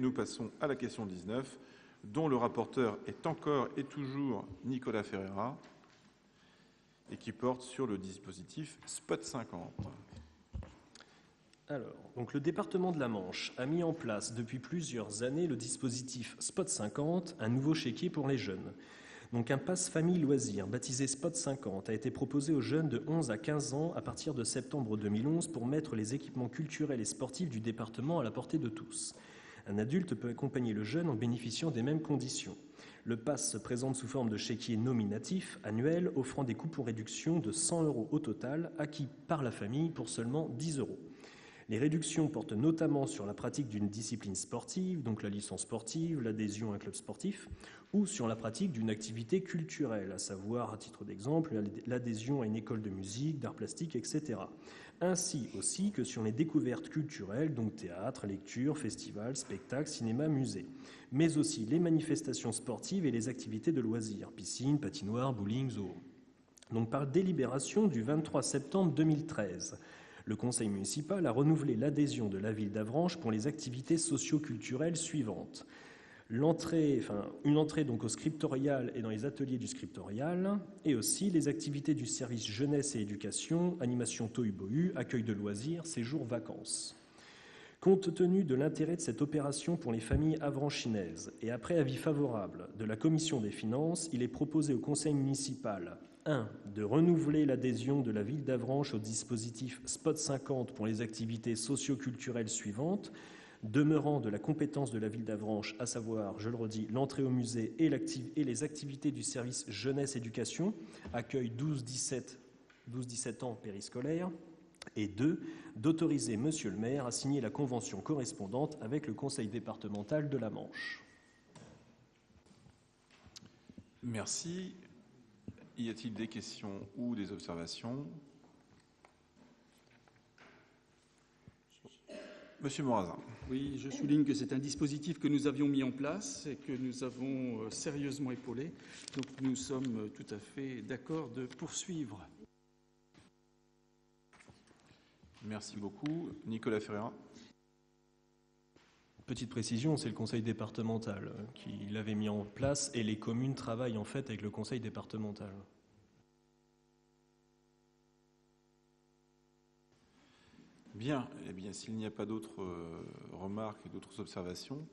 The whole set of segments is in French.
nous passons à la question 19, dont le rapporteur est encore et toujours Nicolas Ferreira, et qui porte sur le dispositif Spot 50. Alors, donc le département de la Manche a mis en place depuis plusieurs années le dispositif Spot 50, un nouveau chéquier pour les jeunes. Donc un pass famille loisirs baptisé Spot 50 a été proposé aux jeunes de 11 à 15 ans à partir de septembre 2011 pour mettre les équipements culturels et sportifs du département à la portée de tous. Un adulte peut accompagner le jeune en bénéficiant des mêmes conditions. Le pass se présente sous forme de chéquier nominatif annuel offrant des coupons réduction de 100 € au total acquis par la famille pour seulement 10 €. Les réductions portent notamment sur la pratique d'une discipline sportive, donc la licence sportive, l'adhésion à un club sportif, ou sur la pratique d'une activité culturelle, à savoir, à titre d'exemple, l'adhésion à une école de musique, d'art plastique, etc. Ainsi aussi que sur les découvertes culturelles, donc théâtre, lecture, festival, spectacle, cinéma, musée, mais aussi les manifestations sportives et les activités de loisirs, piscine, patinoire, bowling, zoo. Donc par délibération du 23 septembre 2013, le conseil municipal a renouvelé l'adhésion de la ville d'Avranches pour les activités socio-culturelles suivantes. Une entrée donc au scriptorial et dans les ateliers du scriptorial, et aussi les activités du service jeunesse et éducation, animation tohu-bohu, accueil de loisirs, séjour vacances. Compte tenu de l'intérêt de cette opération pour les familles avranchinaises et après avis favorable de la commission des finances, il est proposé au conseil municipal 1. De renouveler l'adhésion de la ville d'Avranches au dispositif Spot 50 pour les activités socio-culturelles suivantes, demeurant de la compétence de la ville d'Avranches, à savoir, je le redis, l'entrée au musée et les activités du service jeunesse-éducation, accueil 12-17 ans périscolaire, et 2. D'autoriser Monsieur le maire à signer la convention correspondante avec le conseil départemental de la Manche. Merci. Y a-t-il des questions ou des observations? Monsieur Morazin. Oui, je souligne que c'est un dispositif que nous avions mis en place et que nous avons sérieusement épaulé. Donc nous sommes tout à fait d'accord de poursuivre. Merci beaucoup. Nicolas Ferreira. Petite précision, c'est le conseil départemental qui l'avait mis en place et les communes travaillent en fait avec le conseil départemental. Bien, eh bien, s'il n'y a pas d'autres remarques et d'autres observations,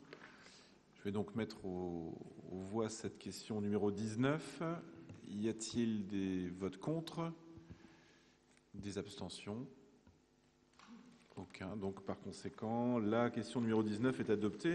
je vais donc mettre aux voix cette question numéro 19. Y a-t-il des votes contre? Des abstentions? Aucun. Donc, par conséquent, la question numéro 19 est adoptée.